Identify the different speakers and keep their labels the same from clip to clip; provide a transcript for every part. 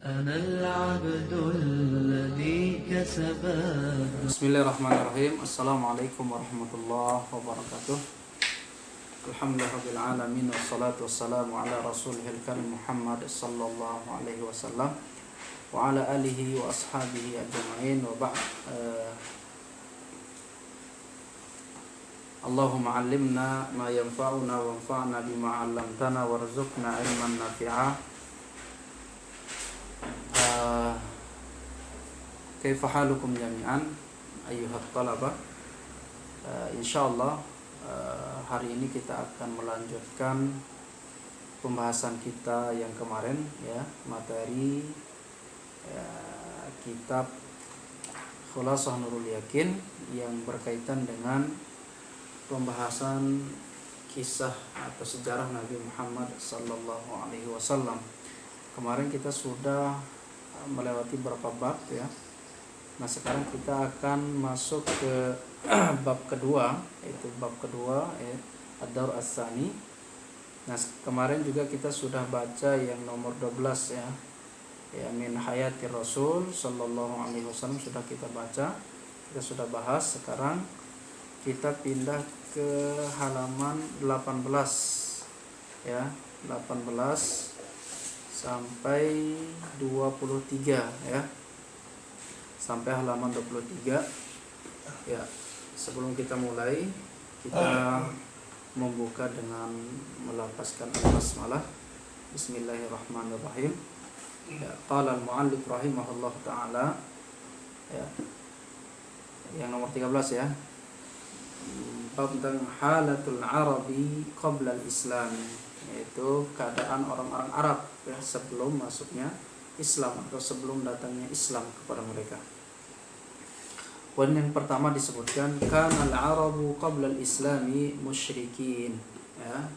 Speaker 1: أنا العبد الذي كسب.
Speaker 2: Bismillahirrahmanirrahim. Assalamualaikum warahmatullahi wabarakatuh. Alhamdulillahirabbil alamin wassalatu wassalamu ala rasulihil karim Muhammad sallallahu alaihi wasallam wa ala alihi wa ashabihi ajma'in wa ba'd. Allahumma 'allimna ma yanfa'una wanfa'na bima 'allamtana warzuqna 'ilman nafi'a. Kaifa halukum jami'an ayyuhat talabah. Insyaallah hari ini kita akan melanjutkan pembahasan kita yang kemarin, ya, materi kitab Khulasah Nurul Yakin yang berkaitan dengan pembahasan kisah atau sejarah Nabi Muhammad sallallahu alaihi wasallam. Kemarin kita sudah melewati beberapa bab, ya. Nah, sekarang kita akan masuk ke bab kedua, yaitu bab kedua, ya, Ad-Daur As-Tsani. Nah, kemarin juga kita sudah baca yang nomor 12, ya. Ya, min hayati Rasul sallallahu alaihi wasallam sudah kita baca, kita sudah bahas. Sekarang kita pindah ke halaman 18, ya, 18 sampai 23, ya. Sampai halaman 23. Ya, sebelum kita mulai, kita membuka dengan melafazkan al-basmalah. Bismillahirrahmanirrahim. Ya, qala al-muallif rahimahullah taala, ya. Yang nomor 13, ya. Bab tentang halatul arabi qabla al-islam, yaitu keadaan orang-orang Arab, ya, sebelum masuknya Islam atau sebelum datangnya Islam kepada mereka. Poin yang pertama disebutkan kana al-arabu qabla al-islami musyrikin, ya,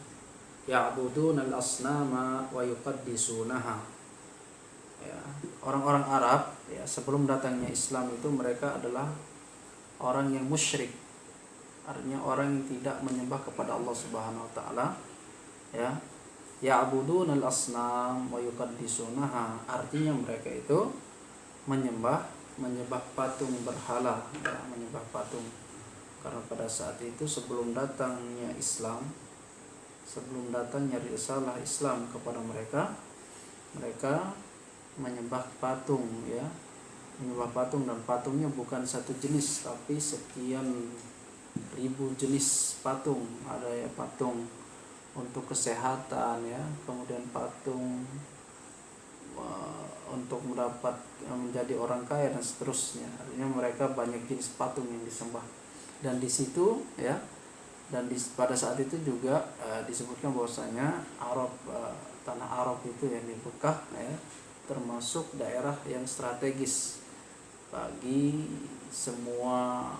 Speaker 2: ya'buduna al-asnama wa yuqaddisunaha. Ya, orang-orang Arab, ya, sebelum datangnya Islam itu mereka adalah orang yang musyrik. Artinya orang yang tidak menyembah kepada Allah Subhanahu wa taala, ya. Ya'buduna al-asnam wa yuqaddisunaha, artinya mereka itu menyembah patung berhala, ya, menyembah patung. Karena pada saat itu sebelum datangnya Islam, sebelum datangnya risalah Islam kepada mereka, mereka menyembah patung, ya. Menyembah patung, dan patungnya bukan satu jenis tapi sekian ribu jenis patung. Ada, ya, patung untuk kesehatan, ya, kemudian patung untuk menjadi orang kaya dan seterusnya. Artinya mereka banyak jenis patung yang disembah. Dan di situ, ya, dan pada saat itu juga disebutkan bahwasanya Arab, tanah Arab itu yang di Mekah, ya, termasuk daerah yang strategis bagi semua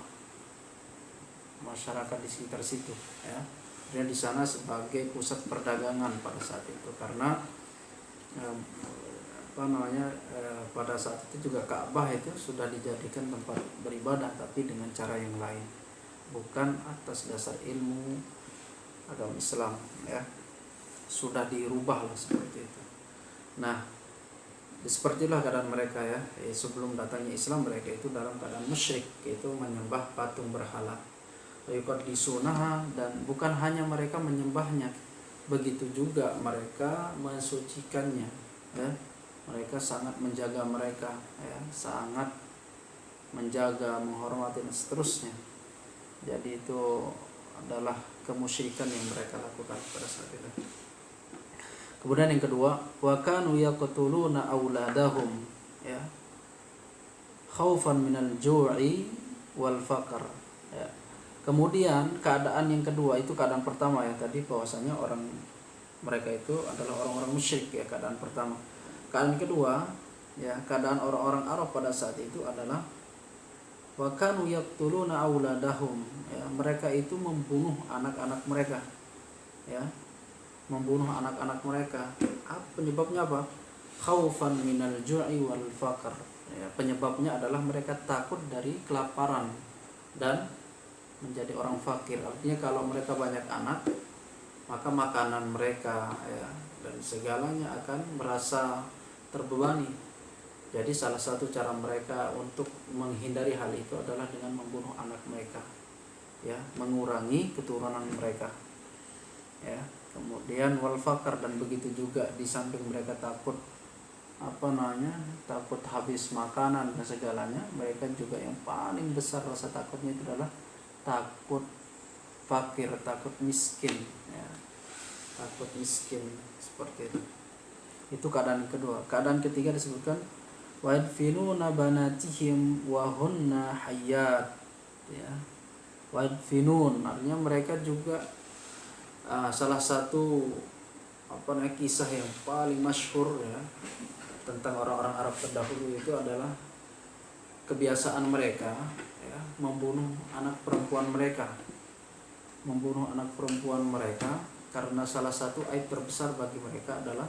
Speaker 2: masyarakat di sekitar situ, ya. Dan di sana sebagai pusat perdagangan pada saat itu, karena pada saat itu juga Ka'bah itu sudah dijadikan tempat beribadah, tapi dengan cara yang lain, bukan atas dasar ilmu agama Islam, ya. Sudah dirubah lah seperti itu. Nah, sepertilah keadaan mereka, ya. Sebelum datangnya Islam mereka itu dalam keadaan musyrik, yaitu menyembah patung berhala. Yuqaddisunaha, dan bukan hanya mereka menyembahnya, begitu juga mereka mensucikannya, ya. Mereka sangat menjaga mereka, ya, sangat menjaga, menghormati dan seterusnya. Jadi itu adalah kemusyrikan yang mereka lakukan pada saat itu. Kemudian yang kedua, wa kanu yaqtuluna auladahum, ya, khaufan minal ju'i wal faqr, ya. Kemudian keadaan yang kedua, itu keadaan pertama, ya, tadi bahwasanya orang mereka itu adalah orang-orang musyrik, ya, keadaan pertama. Keadaan kedua, ya, keadaan orang-orang Arab pada saat itu adalah wa kanu yaqtuluna auladahum, ya, mereka itu membunuh anak-anak mereka, ya, membunuh anak-anak mereka. Penyebabnya apa? Khaufan minal ju'i wal faqr, ya, penyebabnya adalah mereka takut dari kelaparan dan menjadi orang fakir. Artinya kalau mereka banyak anak, maka makanan mereka, ya, dan segalanya akan merasa terbebani, Jadi salah satu cara mereka untuk menghindari hal itu adalah dengan membunuh anak mereka, ya, mengurangi keturunan mereka, ya. Kemudian wal fakar, dan begitu juga di samping mereka takut takut habis makanan dan segalanya, mereka juga yang paling besar rasa takutnya itu adalah takut fakir, takut miskin, ya. Takut miskin seperti itu. Itu keadaan kedua. Keadaan ketiga disebutkan wa yadfinuna banatihim wa hunna hayyat, ya. Wa yadfinun artinya mereka juga salah satu kisah yang paling masyhur, ya, tentang orang-orang Arab terdahulu itu adalah kebiasaan mereka, ya, membunuh anak perempuan mereka. Membunuh anak perempuan mereka karena salah satu aib terbesar bagi mereka adalah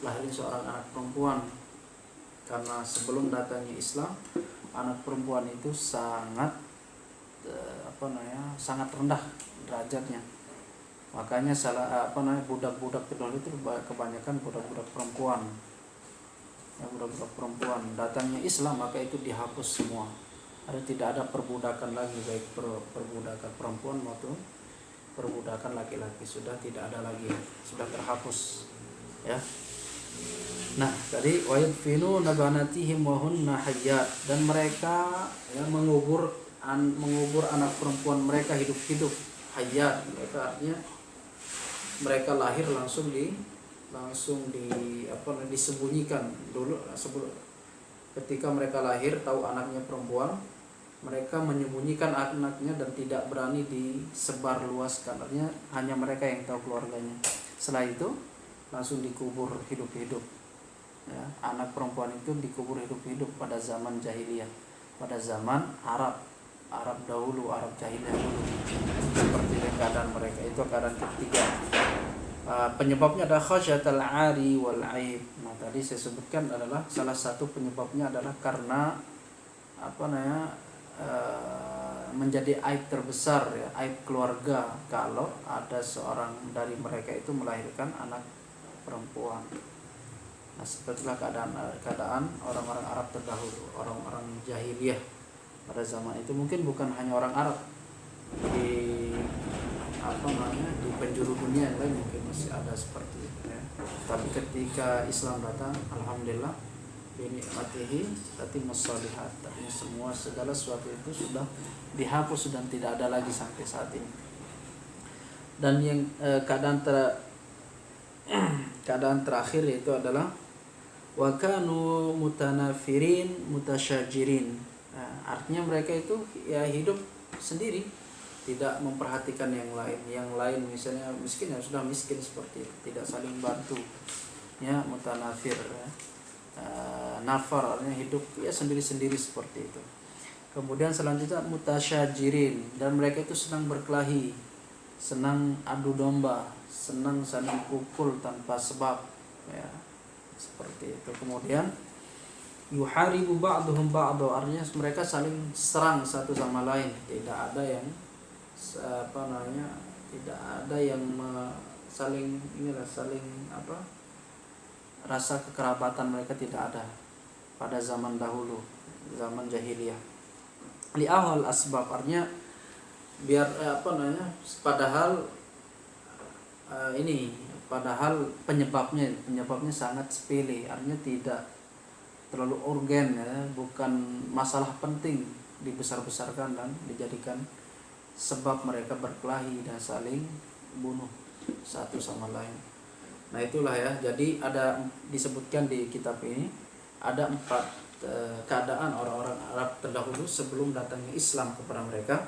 Speaker 2: lahirnya seorang anak perempuan. Karena sebelum datangnya Islam, anak perempuan itu sangat sangat rendah derajatnya. Makanya budak-budak terdahulu itu kebanyakan budak-budak perempuan. Ya, budak-budak perempuan. Datangnya Islam maka itu dihapus semua. Tidak ada perbudakan lagi, baik perbudakan perempuan maupun perbudakan laki-laki, sudah tidak ada lagi, sudah terhapus, ya. Nah, tadi wa yadfinuna banatihim wa hunna hayyat, dan mereka, ya, mengubur anak perempuan mereka hidup-hidup. Hayyat mereka artinya mereka lahir langsung disembunyikan dulu. Ketika mereka lahir tahu anaknya perempuan, mereka menyembunyikan anaknya dan tidak berani disebar luaskan, artinya hanya mereka yang tahu keluarganya. Setelah itu langsung dikubur hidup-hidup, ya. Anak perempuan itu dikubur hidup-hidup pada zaman jahiliyah, pada zaman Arab dahulu, Arab jahiliyah dulu. Seperti keadaan mereka. Itu keadaan ketiga. Penyebabnya adalah khasyatal 'ari wal 'aib. Nah, tadi saya sebutkan adalah salah satu penyebabnya adalah karena menjadi aib terbesar, ya, aib keluarga kalau ada seorang dari mereka itu melahirkan anak perempuan. Nah, sepertilah keadaan orang-orang Arab terdahulu, orang-orang jahiliyah pada zaman itu. Mungkin bukan hanya orang Arab, di di penjuru dunia yang lain mungkin masih ada seperti itu, ya. Tapi ketika Islam datang, alhamdulillah, binikmatihi tatimmus shalihat, artinya semua segala sesuatu itu sudah dihapus dan tidak ada lagi sampai saat ini. Dan yang keadaan terakhir itu adalah wa kanu mutanafirin mutasyajirin. Nah, artinya mereka itu, ya, hidup sendiri, tidak memperhatikan yang lain. Yang lain misalnya miskin, ya sudah miskin seperti itu, tidak saling bantu, ya, mutanafir, ya. Nafar artinya hidup, ya, sendiri-sendiri seperti itu. Kemudian selanjutnya mutasyajirin, dan mereka itu senang berkelahi, senang adu domba, senang saling pukul tanpa sebab, ya, seperti itu. Kemudian yuharibu ba'duhum ba'du, artinya mereka saling serang satu sama lain, tidak ada yang saling rasa kekerabatan mereka tidak ada pada zaman dahulu, zaman jahiliyah. Li awal asbab, artinya biar padahal penyebabnya sangat sepele, artinya tidak terlalu urgen, ya, bukan masalah penting dibesar-besarkan dan dijadikan sebab mereka berkelahi dan saling bunuh satu sama lain. Nah, itulah, ya. Jadi ada disebutkan di kitab ini ada 4 keadaan orang-orang Arab terdahulu sebelum datangnya Islam kepada mereka.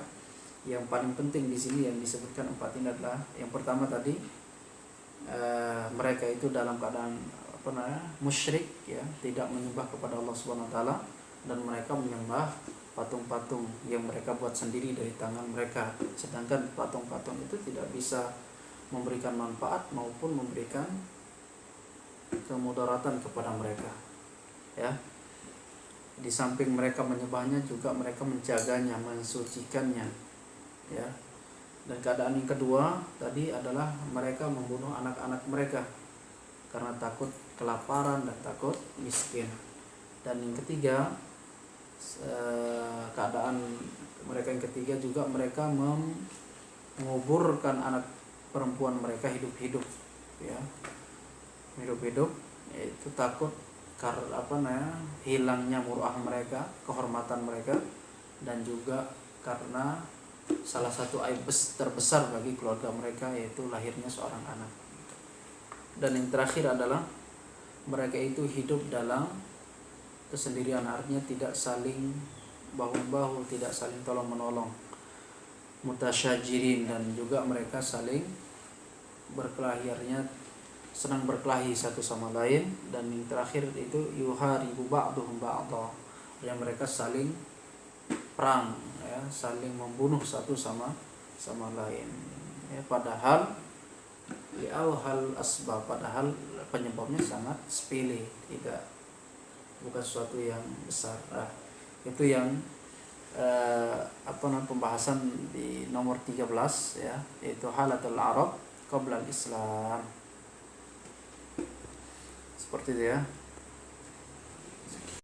Speaker 2: Yang paling penting di sini yang disebutkan 4 ini adalah yang pertama tadi, mereka itu dalam keadaan musyrik, ya, tidak menyembah kepada Allah Subhanahu wa taala, dan mereka menyembah patung-patung yang mereka buat sendiri dari tangan mereka, sedangkan patung-patung itu tidak bisa memberikan manfaat maupun memberikan kemudaratan kepada mereka, ya. Di samping mereka menyembahnya juga mereka menjaganya, mensucikannya, ya. Dan keadaan yang kedua tadi adalah mereka membunuh anak-anak mereka karena takut kelaparan dan takut miskin. Dan yang ketiga, keadaan mereka yang ketiga juga mereka menguburkan anak perempuan mereka hidup-hidup, ya, hidup-hidup, yaitu takut karena hilangnya muruah mereka, kehormatan mereka, dan juga karena salah satu aib terbesar bagi keluarga mereka yaitu lahirnya seorang anak. Dan yang terakhir adalah mereka itu hidup dalam kesendirian, artinya tidak saling bahu-bahu, tidak saling tolong-menolong, mutasyajirin, dan juga mereka saling berkelahi, artinya senang berkelahi satu sama lain. Dan yang terakhir itu yuharibu ba'duhum ba'dha, yang mereka saling perang, ya, saling membunuh satu sama lain, ya, padahal li'auhal asbab, padahal penyebabnya sangat sepele, bukan sesuatu yang besar. Itu yang pembahasan di nomor 13, ya, yaitu halatul Arab qabla al-Islam. Seperti itu, ya.